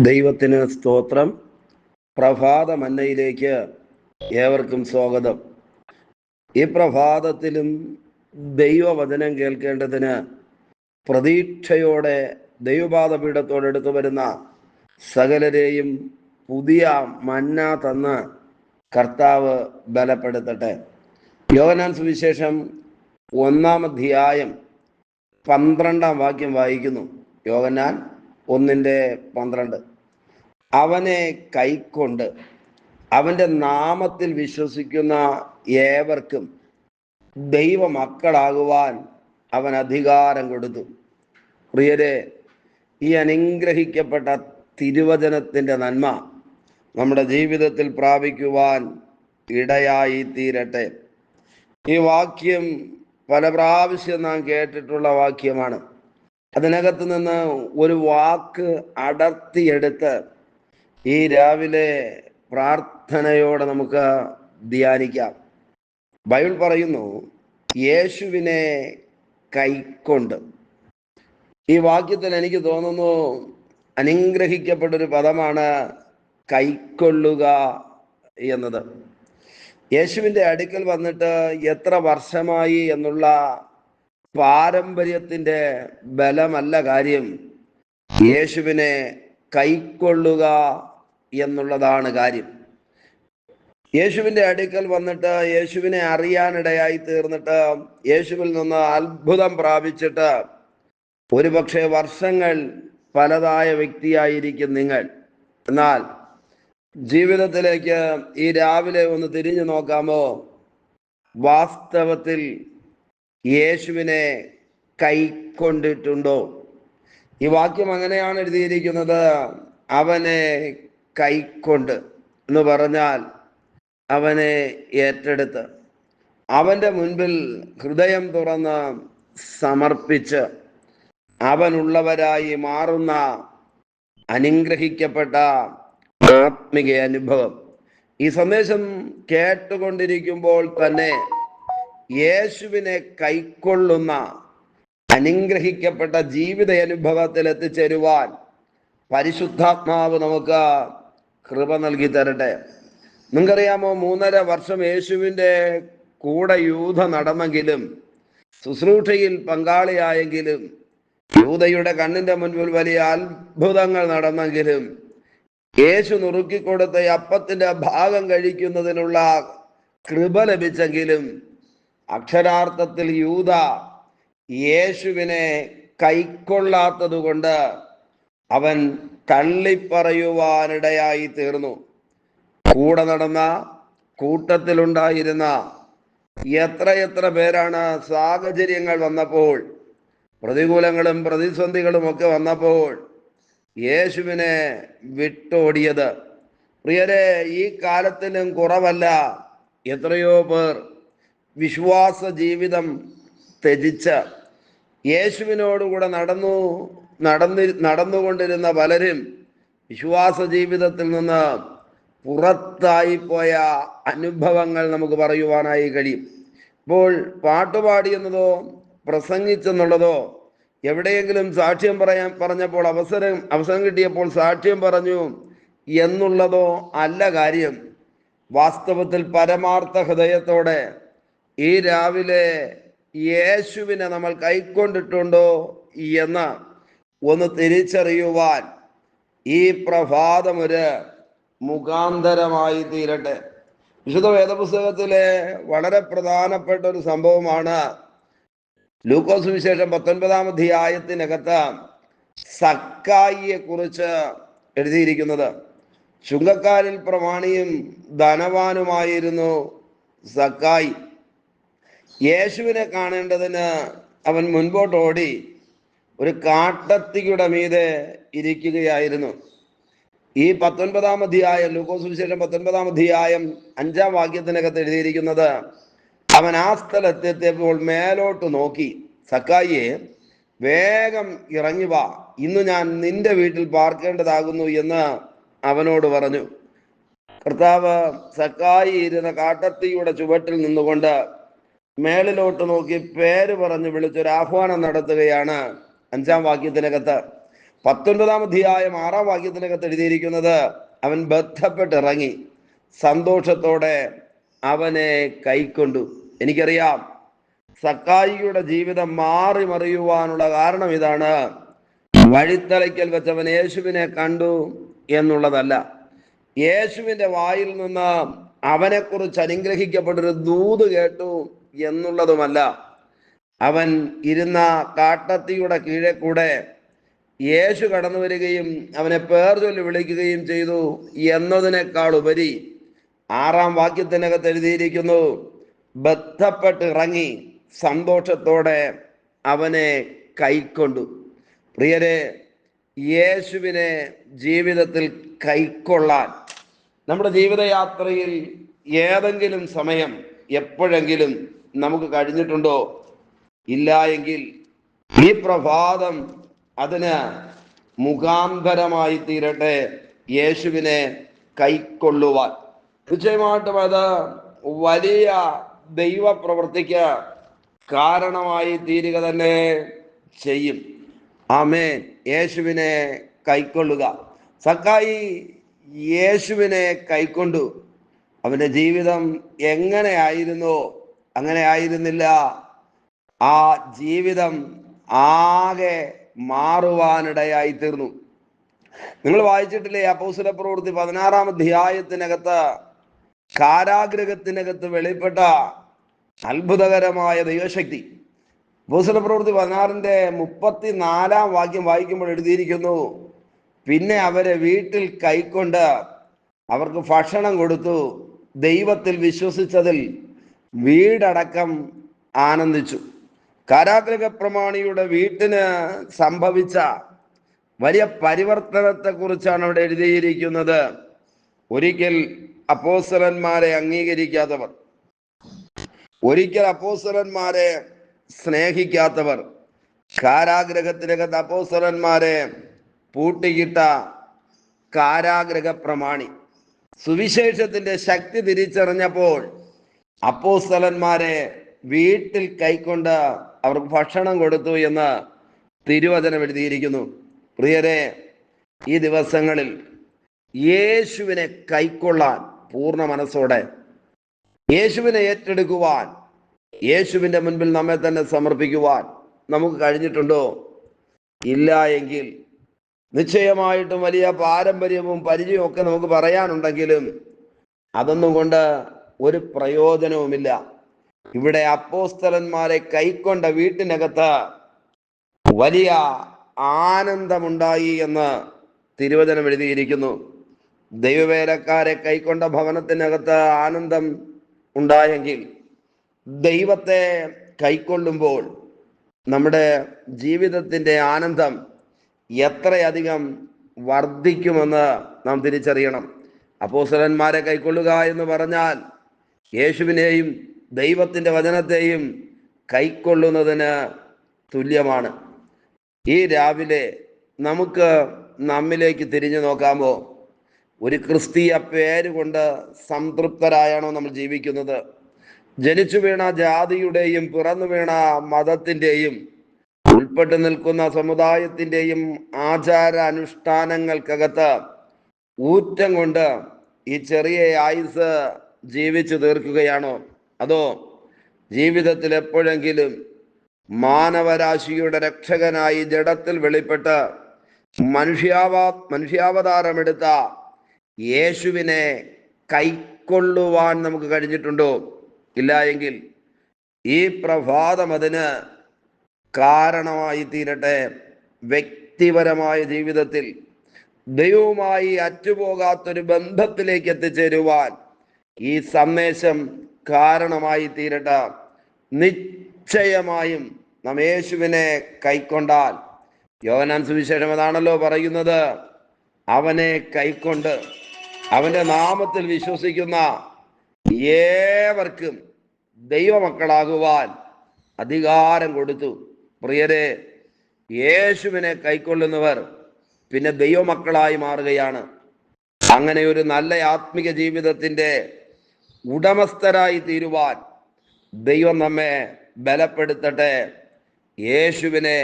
ദൈവത്തിന് സ്തോത്രം. പ്രഭാത മന്നയിലേക്ക് ഏവർക്കും സ്വാഗതം. ഈ പ്രഭാതത്തിലും ദൈവവചനം കേൾക്കേണ്ടതിന് പ്രതീക്ഷയോടെ ദൈവപാദപീഠത്തോടെടുത്തു വരുന്ന സകലരെയും പുതിയ മന്ന തന്ന് കർത്താവ് ബലപ്പെടുത്തട്ടെ. യോഹന്നാൻ സുവിശേഷം 1-ാം അധ്യായം 12-ാം വാക്യം വായിക്കുന്നു. യോഹന്നാൻ 1:12. അവനെ കൈക്കൊണ്ട് അവൻ്റെ നാമത്തിൽ വിശ്വസിക്കുന്ന ഏവർക്കും ദൈവമക്കളാകുവാൻ അവൻ അധികാരം കൊടുത്തു. പ്രിയരെ, ഈ അനുഗ്രഹിക്കപ്പെട്ട തിരുവചനത്തിൻ്റെ നന്മ നമ്മുടെ ജീവിതത്തിൽ പ്രാപിക്കുവാൻ ഇടയായി തീരട്ടെ. ഈ വാക്യം പല പ്രാവശ്യം നാം കേട്ടിട്ടുള്ള വാക്യമാണ്. അതിനകത്ത് നിന്ന് ഒരു വാക്ക് അടർത്തിയെടുത്ത് ഈ രാവിലെ പ്രാർത്ഥനയോടെ നമുക്ക് ധ്യാനിക്കാം. ബൈബിൾ പറയുന്നു, യേശുവിനെ കൈക്കൊണ്ട്. ഈ വാക്യത്തിൽ എനിക്ക് തോന്നുന്നു അനുഗ്രഹിക്കപ്പെട്ടൊരു പദമാണ് കൈക്കൊള്ളുക എന്നത്. യേശുവിൻ്റെ അടുക്കൽ വന്നിട്ട് എത്ര വർഷമായി എന്നുള്ള പാരമ്പര്യത്തിൻ്റെ ബലമല്ല കാര്യം, യേശുവിനെ കൈക്കൊള്ളുക എന്നുള്ളതാണ് കാര്യം. യേശുവിൻ്റെ അടുക്കൽ വന്നിട്ട് യേശുവിനെ അറിയാനിടയായി തീർന്നിട്ട് യേശുവിൽ നിന്ന് അത്ഭുതം പ്രാപിച്ചിട്ട് ഒരുപക്ഷെ വർഷങ്ങൾ പലതായ വ്യക്തിയായിരിക്കും നിങ്ങൾ. എന്നാൽ ജീവിതത്തിലേക്ക് ഈ രാവിലെ ഒന്ന് തിരിഞ്ഞു നോക്കാമോ? വാസ്തവത്തിൽ യേശുവിനെ കൈക്കൊണ്ടിട്ടുണ്ടോ? ഈ വാക്യം അങ്ങനെയാണ് എഴുതിയിരിക്കുന്നത്. അവനെ കൈക്കൊണ്ട് എന്ന് പറഞ്ഞാൽ അവനെ ഏറ്റെടുത്ത് അവൻ്റെ മുൻപിൽ ഹൃദയം തുറന്ന് സമർപ്പിച്ച് അവനുള്ളവരായി മാറുന്ന അനുഗ്രഹിക്കപ്പെട്ട ആത്മിക അനുഭവം. ഈ സന്ദേശം കേട്ടുകൊണ്ടിരിക്കുമ്പോൾ തന്നെ യേശുവിനെ കൈക്കൊള്ളുന്ന അനുഗ്രഹിക്കപ്പെട്ട ജീവിത അനുഭവത്തിൽ എത്തിച്ചേരുവാൻ പരിശുദ്ധാത്മാവ് നമുക്ക് കൃപ നൽകി തരട്ടെ. നിങ്ങൾക്കറിയാമോ, 3.5 വർഷം യേശുവിൻ്റെ കൂടെ യൂദ നടന്നെങ്കിലും, ശുശ്രൂഷയിൽ പങ്കാളിയായെങ്കിലും, യൂദയുടെ കണ്ണിൻ്റെ മുൻപിൽ വലിയ അത്ഭുതങ്ങൾ നടന്നെങ്കിലും, യേശു നുറുക്കിക്കൊടുത്ത അപ്പത്തിൻ്റെ ഭാഗം കഴിക്കുന്നതിനുള്ള കൃപ ലഭിച്ചെങ്കിലും, അക്ഷരാർത്ഥത്തിൽ യൂദ യേശുവിനെ കൈക്കൊള്ളാത്തത് കൊണ്ട് അവൻ തള്ളിപ്പറയുവാനിടയായി തീർന്നു. കൂടെ നടന്ന കൂട്ടത്തിലുണ്ടായിരുന്ന എത്ര പേരാണ് സാഹചര്യങ്ങൾ വന്നപ്പോൾ, പ്രതികൂലങ്ങളും പ്രതിസന്ധികളും ഒക്കെ വന്നപ്പോൾ യേശുവിനെ വിട്ടോടിയത്? പ്രിയരെ, ഈ കാലത്തിലും കുറവല്ല എത്രയോ പേർ വിശ്വാസ ജീവിതം ത്യജിച്ച് യേശുവിനോടുകൂടെ നടന്നുകൊണ്ടിരുന്ന പലരും വിശ്വാസ ജീവിതത്തിൽ നിന്ന് പുറത്തായിപ്പോയ അനുഭവങ്ങൾ നമുക്ക് പറയുവാനായി കഴിയും. ഇപ്പോൾ പാട്ടുപാടിയെന്നതോ പ്രസംഗിച്ചെന്നുള്ളതോ, എവിടെയെങ്കിലും സാക്ഷ്യം പറഞ്ഞപ്പോൾ അവസരം കിട്ടിയപ്പോൾ സാക്ഷ്യം പറഞ്ഞു എന്നുള്ളതോ അല്ല കാര്യം. വാസ്തവത്തിൽ പരമാർത്ഥ ഹൃദയത്തോടെ ഈ രാവിലെ യേശുവിനെ നമ്മൾ കൈക്കൊണ്ടിട്ടുണ്ടോ എന്ന് ഒന്ന് തിരിച്ചറിയുവാൻ ഈ പ്രഭാതം ഒരു മുഖാന്തരമായി തീരട്ടെ. വിശുദ്ധ വേദപുസ്തകത്തിലെ വളരെ പ്രധാനപ്പെട്ട ഒരു സംഭവമാണ് ലൂക്കോസ് സുവിശേഷം 19-ാം അധ്യായത്തിനകത്ത് സക്കായിയെ കുറിച്ച് എഴുതിയിരിക്കുന്നത്. ചുങ്കക്കാരിൽ പ്രമാണിയും ധനവാനുമായിരുന്നു സക്കായി. യേശുവിനെ കാണേണ്ടതിന് അവൻ മുൻപോട്ടോടി ഒരു കാട്ടത്തിയുടെ മീതെ ഇരിക്കുകയായിരുന്നു. ഈ 19-ാം അധ്യായം, ലൂക്കോസ് സുവിശേഷം 19-ാം അധ്യായം 5-ാം വാക്യത്തിനകത്ത് എഴുതിയിരിക്കുന്നത്, അവൻ ആ സ്ഥലത്തെത്തിയപ്പോൾ മേലോട്ട് നോക്കി, സക്കായിയെ, വേഗം ഇറങ്ങി വാ, ഇന്ന് ഞാൻ നിന്റെ വീട്ടിൽ പാർക്കേണ്ടതാകുന്നു എന്ന് അവനോട് പറഞ്ഞു. കർത്താവ് സക്കായി ഇരുന്ന കാട്ടത്തിയുടെ ചുവട്ടിൽ നിന്നുകൊണ്ട് മേളിലോട്ട് നോക്കി പേര് പറഞ്ഞു വിളിച്ചൊരു ആഹ്വാനം നടത്തുകയാണ് 5-ാം വാക്യത്തിനകത്ത്. 19 അധ്യായം 6 വാക്യത്തിനകത്ത് എഴുതിയിരിക്കുന്നത്, അവൻ ബന്ധപ്പെട്ടിറങ്ങി സന്തോഷത്തോടെ അവനെ കൈക്കൊണ്ടു. എനിക്കറിയാം, സക്കായിയുടെ ജീവിതം മാറി മറിയുവാനുള്ള കാരണം ഇതാണ്. വഴിത്തലയ്ക്കൽ വെച്ചവൻ യേശുവിനെ കണ്ടു എന്നുള്ളതല്ല, യേശുവിൻ്റെ വായിൽ നിന്ന് അവനെക്കുറിച്ച് അനുഗ്രഹിക്കപ്പെട്ടൊരു ദൂത് കേട്ടു എന്നുള്ളതുമല്ല, അവൻ ഇരുന്ന കാട്ടത്തിയുടെ കീഴെ കൂടെ യേശു കടന്നു വരികയും അവനെ പേർ ചൊല്ലി വിളിക്കുകയും ചെയ്തു എന്നതിനേക്കാൾ ഉപരി 6 വാക്യത്തിനകത്ത് എഴുതിയിരിക്കുന്നു, ബന്ധപ്പെട്ട് ഇറങ്ങി സന്തോഷത്തോടെ അവനെ കൈക്കൊണ്ടു. പ്രിയരെ, യേശുവിനെ ജീവിതത്തിൽ കൈക്കൊള്ളാൻ നമ്മുടെ ജീവിതയാത്രയിൽ ഏതെങ്കിലും സമയം എപ്പോഴെങ്കിലും നമുക്ക് കഴിഞ്ഞിട്ടുണ്ടോ? ഇല്ല എങ്കിൽ ഈ പ്രഭാതം അതിന് മുഖാന്തരമായി തീരട്ടെ യേശുവിനെ കൈക്കൊള്ളുവാൻ. നിശ്ചയമായിട്ടും അത് വലിയ ദൈവപ്രവൃത്തിക്ക് കാരണമായി തീരുക തന്നെ ചെയ്യും. ആമേൻ. യേശുവിനെ കൈക്കൊള്ളുക. സക്കായി യേശുവിനെ കൈക്കൊണ്ടു. അവൻ്റെ ജീവിതം എങ്ങനെയായിരുന്നോ അങ്ങനെ ആയിരുന്നില്ല. ആ ജീവിതം ആകെ മാറുവാനിടയായി തീർന്നു. നിങ്ങൾ വായിച്ചിട്ടില്ലേ അപ്പോസ്തലപ്രവൃത്തി 16 അധ്യായത്തിനകത്ത് കാരാഗൃഹത്തിനകത്ത് വെളിപ്പെട്ട അത്ഭുതകരമായ ദൈവശക്തി? അപ്പോസ്തലപ്രവൃത്തി 16 വാക്യം വായിക്കുമ്പോൾ എഴുതിയിരിക്കുന്നു, പിന്നെ അവരെ വീട്ടിൽ കൈക്കൊണ്ട് അവർക്ക് ഭക്ഷണം കൊടുത്തു, ദൈവത്തിൽ വിശ്വസിച്ചതിൽ വീടടക്കം ആനന്ദിച്ചു. കാരാഗൃഹ പ്രമാണിയുടെ വീട്ടിന് സംഭവിച്ച വലിയ പരിവർത്തനത്തെ കുറിച്ചാണ് അവിടെ എഴുതിയിരിക്കുന്നത്. ഒരിക്കൽ അപ്പോസ്തലന്മാരെ അംഗീകരിക്കാത്തവർ, ഒരിക്കൽ അപ്പോസ്തലന്മാരെ സ്നേഹിക്കാത്തവർ, കാരാഗൃഹത്തിനകത്ത് അപ്പോസ്തലന്മാരെ പൂട്ടിയിട്ട കാരാഗൃഹ പ്രമാണി സുവിശേഷത്തിന്റെ ശക്തി തിരിച്ചറിഞ്ഞപ്പോൾ അപ്പോസ്തലന്മാരെ വീട്ടിൽ കൈക്കൊണ്ട് അവർക്ക് ഭക്ഷണം കൊടുത്തു എന്ന് തിരുവചനം എഴുതിയിരിക്കുന്നു. പ്രിയരെ, ഈ ദിവസങ്ങളിൽ യേശുവിനെ കൈക്കൊള്ളാൻ പൂർണ്ണ മനസ്സോടെ, യേശുവിനെ ഏറ്റെടുക്കുവാൻ, യേശുവിൻ്റെ മുൻപിൽ നമ്മെ തന്നെ സമർപ്പിക്കുവാൻ നമുക്ക് കഴിഞ്ഞിട്ടുണ്ടോ? ഇല്ല എങ്കിൽ നിശ്ചയമായിട്ടും വലിയ പാരമ്പര്യവും പരിചയവും ഒക്കെ നമുക്ക് പറയാനുണ്ടെങ്കിലും അതൊന്നും കൊണ്ട് ഒരു പ്രയോജനവുമില്ല. ഇവിടെ അപ്പോസ്തലന്മാരെ കൈക്കൊണ്ട വീട്ടിനകത്ത് വലിയ ആനന്ദമുണ്ടായി എന്ന് തിരുവചനം എഴുതിയിരിക്കുന്നു. ദൈവവേലക്കാരെ കൈക്കൊണ്ട ഭവനത്തിനകത്ത് ആനന്ദം ഉണ്ടായെങ്കിൽ ദൈവത്തെ കൈക്കൊള്ളുമ്പോൾ നമ്മുടെ ജീവിതത്തിൻ്റെ ആനന്ദം എത്രയധികം വർദ്ധിക്കുമെന്ന് നാം തിരിച്ചറിയണം. അപ്പോസ്തലന്മാരെ കൈക്കൊള്ളുക എന്ന് പറഞ്ഞാൽ യേശുവിനെയും ദൈവത്തിൻ്റെ വചനത്തെയും കൈക്കൊള്ളുന്നതിന് തുല്യമാണ്. ഈ രാവിലെ നമുക്ക് നമ്മിലേക്ക് തിരിഞ്ഞു നോക്കാമോ? ഒരു ക്രിസ്തീയ പേര് കൊണ്ട് സംതൃപ്തരായാണോ നമ്മൾ ജീവിക്കുന്നത്? ജനിച്ചു വീണ ജാതിയുടെയും പിറന്നു വീണ മതത്തിൻ്റെയും ഉൾപ്പെട്ടു നിൽക്കുന്ന സമുദായത്തിൻ്റെയും ആചാര അനുഷ്ഠാനങ്ങൾക്കകത്ത് ഊറ്റം കൊണ്ട് ഈ ചെറിയ ആയുസ് ജീവിച്ചു തീർക്കുകയാണോ? അതോ ജീവിതത്തിൽ എപ്പോഴെങ്കിലും മാനവരാശിയുടെ രക്ഷകനായി ജഡത്തിൽ വെളിപ്പെട്ട് മനുഷ്യാവതാരമെടുത്ത യേശുവിനെ കൈക്കൊള്ളുവാൻ നമുക്ക് കഴിഞ്ഞിട്ടുണ്ടോ? ഇല്ല എങ്കിൽ ഈ പ്രഭാതം അതിന് കാരണമായി തീരട്ടെ. വ്യക്തിപരമായ ജീവിതത്തിൽ ദൈവവുമായി അറ്റുപോകാത്തൊരു ബന്ധത്തിലേക്ക് എത്തിച്ചേരുവാൻ ഈ സന്ദേശം കാരണമായി തീരട്ടെ. നിശ്ചയമായും നാം യേശുവിനെ കൈക്കൊണ്ടാൽ, യോഹന്നാൻ സുവിശേഷം അതാണല്ലോ പറയുന്നത്, അവനെ കൈക്കൊണ്ട് അവൻ്റെ നാമത്തിൽ വിശ്വസിക്കുന്ന ഏവർക്കും ദൈവമക്കളാകുവാൻ അധികാരം കൊടുത്തു. പ്രിയരെ, യേശുവിനെ കൈക്കൊള്ളുന്നവർ പിന്നെ ദൈവമക്കളായി മാറുകയാണ്. അങ്ങനെ ഒരു നല്ല ആത്മിക ജീവിതത്തിൻ്റെ ഉടമസ്ഥരായി തീരുവാൻ ദൈവം നമ്മെ ബലപ്പെടുത്തട്ടെ. യേശുവിനെ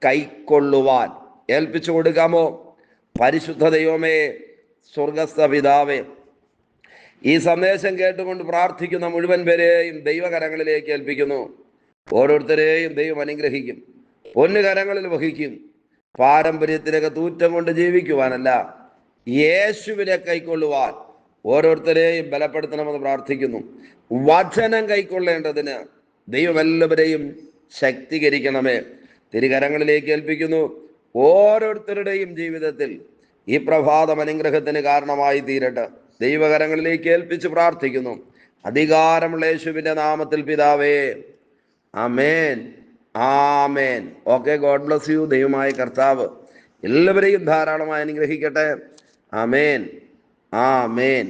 കൈക്കൊള്ളുവാൻ ഏൽപ്പിച്ചു കൊടുക്കാമോ? പരിശുദ്ധ ദൈവമേ, സ്വർഗസ്ഥ പിതാവേ, ഈ സന്ദേശം കേട്ടുകൊണ്ട് പ്രാർത്ഥിക്കുന്ന മുഴുവൻ പേരെയും ദൈവകരങ്ങളിലേക്ക് ഏൽപ്പിക്കുന്നു. ഓരോരുത്തരെയും ദൈവം അനുഗ്രഹിക്കും, പൊന്നുകരങ്ങളിൽ വഹിക്കും. പാരമ്പര്യത്തിലൊക്കെ തൂറ്റം കൊണ്ട് ജീവിക്കുവാനല്ല, യേശുവിനെ കൈക്കൊള്ളുവാൻ ഓരോരുത്തരെയും ബലപ്പെടുത്തണമെന്ന് പ്രാർത്ഥിക്കുന്നു. വചനം കൈക്കൊള്ളേണ്ടതിന് ദൈവം എല്ലാവരെയും ശക്തീകരിക്കണമേ. തിരുകരങ്ങളിലേക്ക് ഏൽപ്പിക്കുന്നു. ഓരോരുത്തരുടെയും ജീവിതത്തിൽ ഈ പ്രഭാതം അനുഗ്രഹത്തിന് കാരണമായി തീരട്ടെ. ദൈവകരങ്ങളിലേക്ക് ഏൽപ്പിച്ച് പ്രാർത്ഥിക്കുന്നു. അധികാരമുള്ള യേശുവിൻ്റെ നാമത്തിൽ പിതാവേ, ആമേൻ, ആമേൻ. Okay, God bless you. ദൈവമായ കർത്താവ് എല്ലാവരെയും ധാരാളമായി അനുഗ്രഹിക്കട്ടെ. ആമേൻ, ആമേൻ.